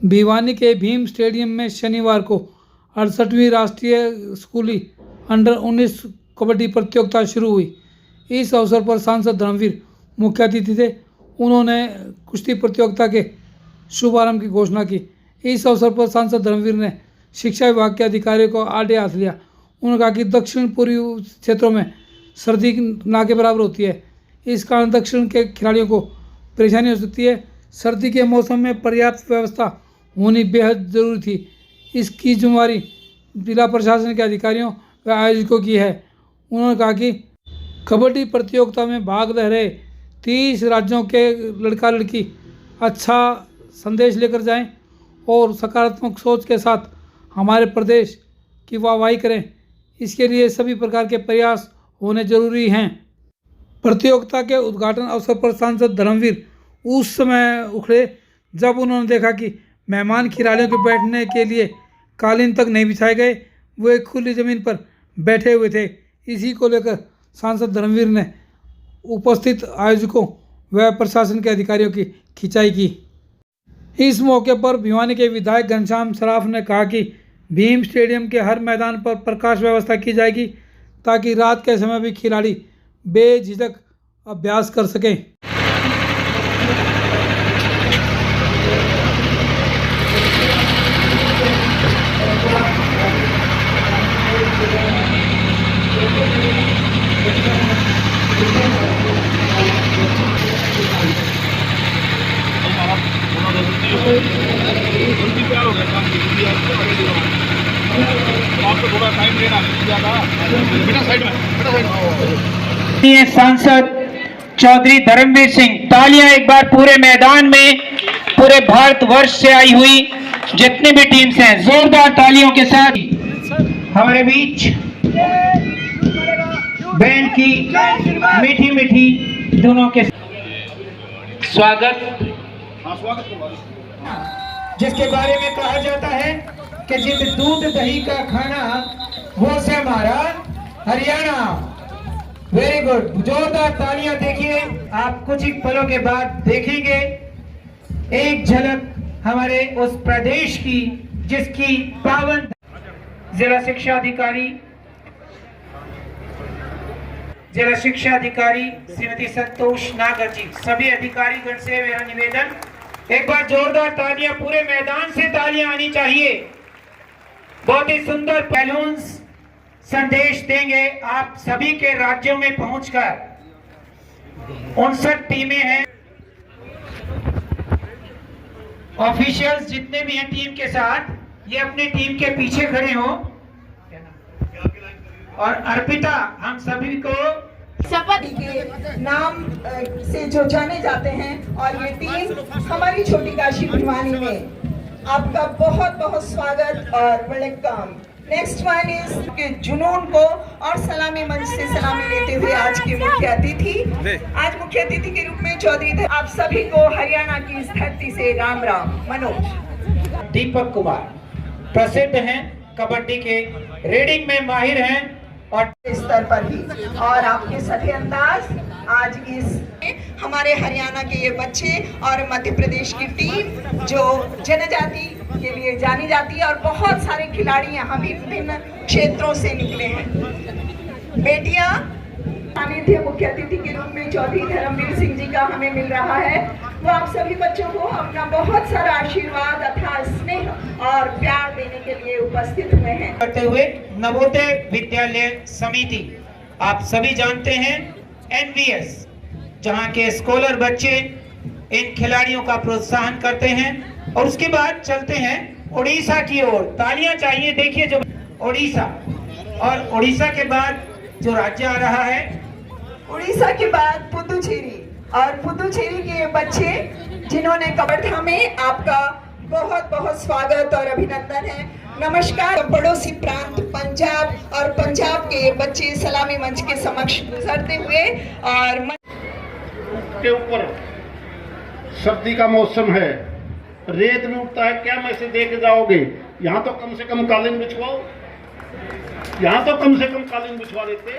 भिवानी के भीम स्टेडियम में शनिवार को 68वीं राष्ट्रीय स्कूली अंडर 19 कबड्डी प्रतियोगिता शुरू हुई। इस अवसर पर सांसद धर्मवीर मुख्य अतिथि थे। उन्होंने कुश्ती प्रतियोगिता के शुभारंभ की घोषणा की। इस अवसर पर सांसद धर्मवीर ने शिक्षा विभाग के अधिकारियों को आड़े हाथ लिया। उन्होंने कहा कि दक्षिण पूर्वी क्षेत्रों में सर्दी ना के बराबर होती है, इस कारण दक्षिण के खिलाड़ियों को परेशानी हो सकती है। सर्दी के मौसम में पर्याप्त व्यवस्था होनी बेहद ज़रूरी थी। इसकी जिम्मेदारी जिला प्रशासन के अधिकारियों व आयोजकों की है। उन्होंने कहा कि कबड्डी प्रतियोगिता में भाग ले रहे 30 राज्यों के लड़का लड़की अच्छा संदेश लेकर जाएं और सकारात्मक सोच के साथ हमारे प्रदेश की वाहवाही करें। इसके लिए सभी प्रकार के प्रयास होने जरूरी हैं। प्रतियोगिता के उद्घाटन अवसर पर सांसद धर्मवीर उस समय उखड़े जब उन्होंने देखा कि मेहमान खिलाड़ियों के बैठने के लिए कालीन तक नहीं बिछाए गए, वो एक खुली ज़मीन पर बैठे हुए थे। इसी को लेकर सांसद धर्मवीर ने उपस्थित आयोजकों व प्रशासन के अधिकारियों की खिंचाई की। इस मौके पर भिवानी के विधायक घनश्याम सराफ ने कहा कि भीम स्टेडियम के हर मैदान पर प्रकाश व्यवस्था की जाएगी ताकि रात के समय भी खिलाड़ी बेझिझक अभ्यास कर सकें। सांसद चौधरी धर्मवीर सिंह, तालियां एक बार पूरे मैदान में, पूरे भारतवर्ष से आई हुई जितनी भी टीम्स हैं, जोरदार तालियों के साथ हमारे बीच बैंड की मीठी मीठी दोनों के स्वागत, जिसके बारे में कहा जाता है कि जिस दूध दही का खाना वो से हमारा हरियाणा। वेरी गुड, जोरदार तालियां। देखिए, आप कुछ ही पलों के बाद देखेंगे एक झलक हमारे उस प्रदेश की जिसकी पावन जिला शिक्षा अधिकारी श्रीमती संतोष नागर जी, सभी अधिकारीगण से मेरा निवेदन, एक बार जोरदार तालियां, पूरे मैदान से तालियां आनी चाहिए। बहुत ही सुंदर बैलून्स संदेश देंगे आप सभी के राज्यों में पहुंचकर। 59 टीमें हैं, ऑफिशियल्स जितने भी हैं टीम के साथ, ये अपनी टीम के पीछे खड़े हो। और अर्पिता, हम सभी को शपथ के नाम से जो जाने जाते हैं, और ये टीम हमारी छोटी काशी भिवानी में आपका बहुत बहुत स्वागत और वेलकम। नेक्स्ट वन इज के जुनून को और सलामी मंच से सलामी लेते हुए आज के मुख्य अतिथि के रूप में चौधरी, आप सभी को हरियाणा की इस धरती से राम राम। मनोज दीपक कुमार प्रसिद्ध हैं, कबड्डी के रीडिंग में माहिर हैं और स्तर पर भी, और आपके सभी अंदाज आज इस हमारे हरियाणा के ये बच्चे और मध्य प्रदेश की टीम जो जनजाति के लिए जानी जाती है, और बहुत सारे खिलाड़ी यहाँ भी विभिन्न क्षेत्रों से निकले हैं। बेटियां, सानिध्य मुख्य अतिथि के रूप में चौधरी धर्मवीर सिंह जी का हमें मिल रहा है। वो आप सभी बच्चों को अपना बहुत सारा आशीर्वाद अथाह स्नेह और प्यार देने के लिए उपस्थित हुए हैं। करते हुए नवोदय विद्यालय समिति, आप सभी जानते हैं NVS, जहां के स्कॉलर बच्चे इन खिलाड़ियों का प्रोत्साहन करते हैं। और उसके बाद चलते हैं उड़ीसा की ओर, तालियां चाहिए। देखिए, जो उड़ीसा, और उड़ीसा के बाद जो राज्य आ रहा है, उड़ीसा के बाद पुदुचेरी, और पुदुचेरी के बच्चे जिन्होंने कबड्डी में, आपका बहुत बहुत स्वागत और अभिनंदन है। नमस्कार। पड़ोसी प्रांत पंजाब, और पंजाब के बच्चे सलामी मंच के समक्ष गुजरते हुए, और के ऊपर सर्दी का मौसम है, रेत में उठता है, क्या मैं से देख जाओगे? यहाँ तो कम से कम कालीन बिछवाओ, यहाँ तो कम से कम कालीन बिछवा देते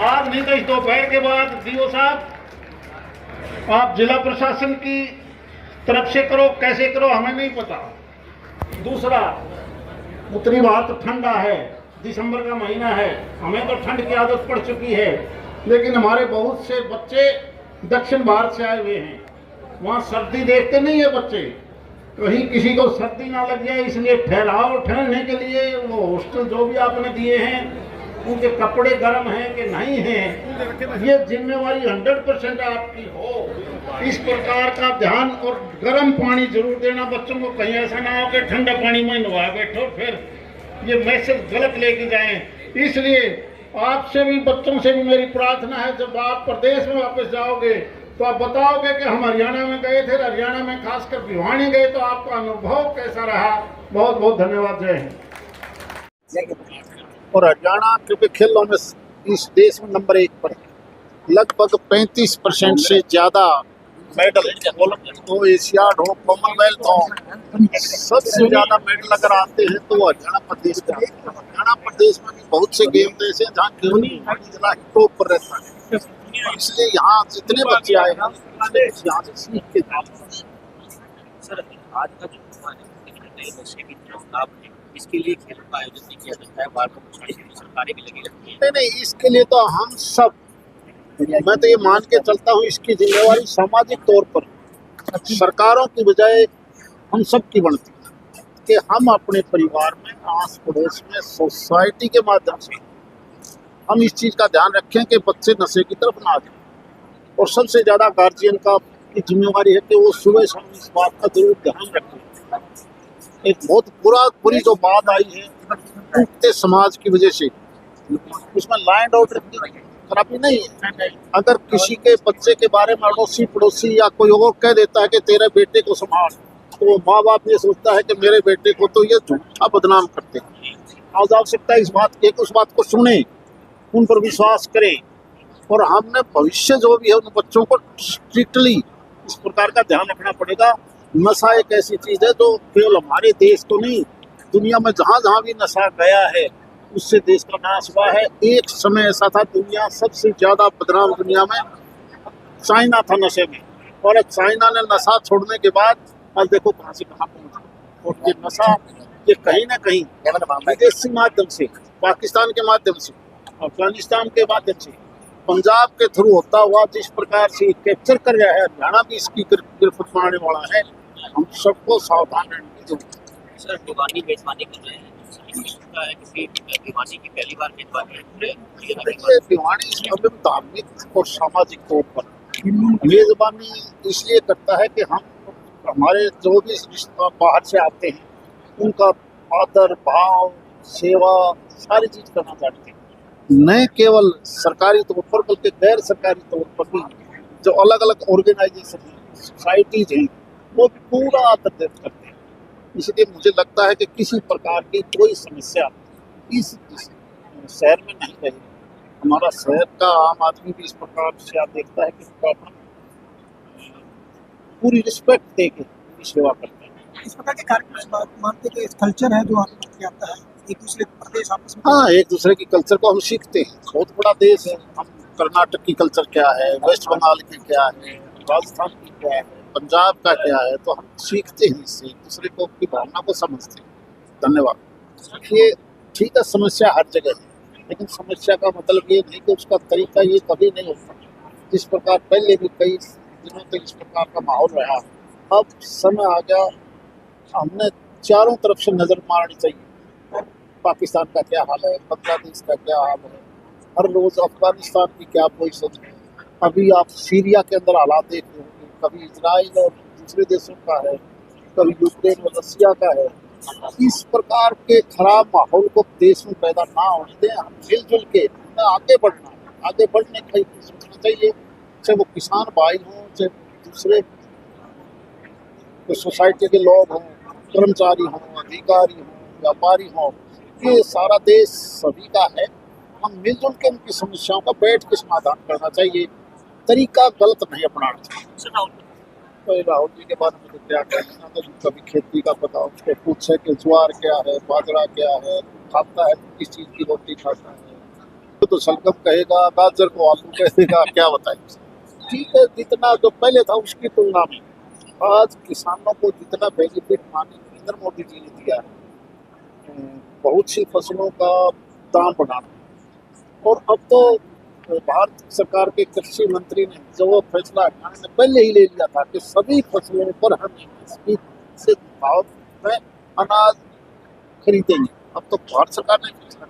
आज, नहीं तो इस दोपहर के बाद डीओ साहब आप जिला प्रशासन की तरफ से करो, कैसे करो हमें नहीं पता। दूसरा, उत्तरी भारत ठंडा है, दिसंबर का महीना है, हमें तो ठंड की आदत पड़ चुकी है, लेकिन हमारे बहुत से बच्चे दक्षिण भारत से आए हुए हैं, वहाँ सर्दी देखते नहीं है बच्चे, कहीं किसी को सर्दी ना लग जाए इसलिए ठहरने के लिए वो हॉस्टल जो भी आपने दिए हैं उनके कपड़े गर्म हैं कि नहीं हैं, ये जिम्मेवारी 100% आपकी हो। इस प्रकार का ध्यान, और गर्म पानी जरूर देना बच्चों को, कहीं ऐसा ना हो कि ठंडा पानी में नहा बैठो फिर ये मैसेज गलत लेके जाएं। इसलिए आपसे भी, बच्चों से भी मेरी प्रार्थना है, जब आप प्रदेश में वापस जाओगे तो आप बताओगे कि हम हरियाणा में गए थे, हरियाणा में खासकर भिवानी गए, तो आपका अनुभव कैसा रहा। बहुत बहुत धन्यवाद। जय हिंद। और हरियाणा क्योंकि खेलों में इस देश में नंबर 1 पर है, लगभग 35% से ज़्यादा मेडल, तो एशियाड हो, कॉमनवेल्थ हो, सबसे ज़्यादा मेडल अगर आते हैं तो वो हरियाणा प्रदेश के आते हैं। हरियाणा प्रदेश में भी बहुत से गेम ऐसे हैं जहाँ केवल जिला टॉप पर रहता है, इसलिए यहाँ जितने बच्चे आए हैं यहाँ से सीख के जाते हैं। सर, आज का जो नए नशे की तरफ लाभ है, इसके लिए खेलों का आयोजन नहीं किया जाता है, बार बार सरकारें भी लगी रहती हैं। नहीं, इसके लिए तो हम सब, मैं तो ये मान के चलता हूँ, इसकी जिम्मेवारी सामाजिक तौर पर सरकारों की बजाय हम सब की बनती है कि हम अपने परिवार में, आस पड़ोस में, सोसाइटी के माध्यम से हम इस चीज़ का ध्यान रखें कि बच्चे नशे की तरफ ना जाएं। और सबसे ज़्यादा गार्जियन की जिम्मेवारी है कि वो सुबह शाम इस बात का जरूर ध्यान रखें। एक बहुत बुरी जो बात आई है टूटते समाज की वजह से, उसमें लॉ एंड ऑर्डर की खराबी नहीं है। अगर किसी के बच्चे के बारे में अड़ोसी पड़ोसी या कोई और कह देता है कि तेरे बेटे को संभाल, तो माँ बाप ये सोचता है कि मेरे बेटे को तो ये झूठा बदनाम करते हैं। आज आवश्यकता है इस बात की, उस बात को सुने, उन पर विश्वास करें, और हमने भविष्य जो भी है उन बच्चों को स्ट्रिक्टली इस प्रकार का ध्यान रखना पड़ेगा। नशा एक ऐसी चीज़ है जो केवल हमारे देश को नहीं, दुनिया में जहाँ जहाँ भी नशा गया है उससे देश का नाश हुआ है। एक समय ऐसा था, दुनिया सबसे ज़्यादा बदनाम दुनिया में चाइना था नशे में, और चाइना ने नशा छोड़ने के बाद आज देखो कहाँ से कहाँ पहुँचा। और ये नशा ये कहीं ना कहीं विदेशी माध्यम से, पाकिस्तान के माध्यम से, अफगानिस्तान के माध्यम से, पंजाब के थ्रू होता हुआ जिस प्रकार से कैप्चर कर रहा है, हरियाणा भी इसकी गिरफ्त में आने वाला है। हम सबको सावधान रहने की जरूरत है। सर, भिवानी मेजबानी कर रहे हैं, है कि भिवानी की पहली बार मेजबानी है पूरे देखिए, भिवानी इस मामले में धार्मिक और सामाजिक तौर पर मेजबानी इसलिए करता है कि हम, हमारे जो भी रिश्तेदार बाहर से आते हैं उनका आदर भाव, सेवा, सारी चीज़ करना चाहते हैं। न केवल सरकारी तौर पर बल्कि गैर सरकारी तौर पर भी जो अलग अलग ऑर्गेनाइजेशन हैं, सोसाइटीज हैं, वो भी पूरा आदर करते हैं। इसलिए मुझे लगता है कि किसी प्रकार की कोई समस्या इस शहर में नहीं रही। हमारा शहर का आम आदमी भी इस प्रकार से आप देखता है कि पूरी रिस्पेक्ट दे के सेवा करते हैं। इस प्रकार के कार्यक्रम मानते कि कल्चर है जो आता है, एक दूसरे प्रदेश आपस में। हाँ, एक दूसरे की कल्चर को हम सीखते हैं। बहुत बड़ा देश है, हम कर्नाटक की कल्चर क्या है, वेस्ट बंगाल की क्या है, राजस्थान की क्या है, पंजाब का क्या है, तो हम सीखते हैं इससे, एक दूसरे को की भावना को समझते हैं। धन्यवाद। ये ठीक है, समस्या हर जगह है, लेकिन समस्या का मतलब ये नहीं कि उसका तरीका ये कभी नहीं होता। जिस प्रकार पहले भी कई दिनों तक इस प्रकार का माहौल रहा, अब समय आ गया, हमने चारों तरफ से नज़र मारनी चाहिए। पाकिस्तान का क्या हाल है, बांग्लादेश का क्या हाल है, हर रोज़ अफगानिस्तान की क्या पोजीशन है, अभी आप सीरिया के अंदर हालात देख रहे होंगे, कभी इजराइल और दूसरे देशों का है, कभी यूक्रेन और रसिया का है। इस प्रकार के खराब माहौल को देश में पैदा ना होने दें। हम मिलजुल के हमें आगे बढ़ना, आगे बढ़ने का सोचना चाहिए, चाहे वो किसान भाई हों, चाहे दूसरे सोसाइटी के लोग हों, कर्मचारी हों, अधिकारी हों, व्यापारी हों, ये सारा देश सभी का है। हम मिलजुल के उनकी समस्याओं का बैठ के समाधान करना चाहिए, तरीका गलत नहीं अपनाना चाहिए। तो राहुल जी के बारे में तो क्या कहना, तो कभी खेती का बताओ, उसको पूछे कि ज्वार क्या है, बाजरा क्या है, खाता है किस चीज़ की रोटी खाता है, तो शलगम कहेगा, गाजर को आलू कहेगा, क्या बताएं। ठीक है, जितना जो पहले था उसकी तुलना में आज किसानों को जितना बेनिफिट नरेंद्र मोदी जी ने दिया है बहुत सी फसलों का दाम बढ़ाना, और अब तो भारत सरकार के कृषि मंत्री ने जो वो फैसला उन्होंने पहले ही ले लिया था कि सभी फसलों पर हम इसकी से भाव में अनाज खरीदेंगे। अब तो भारत सरकार ने फैसला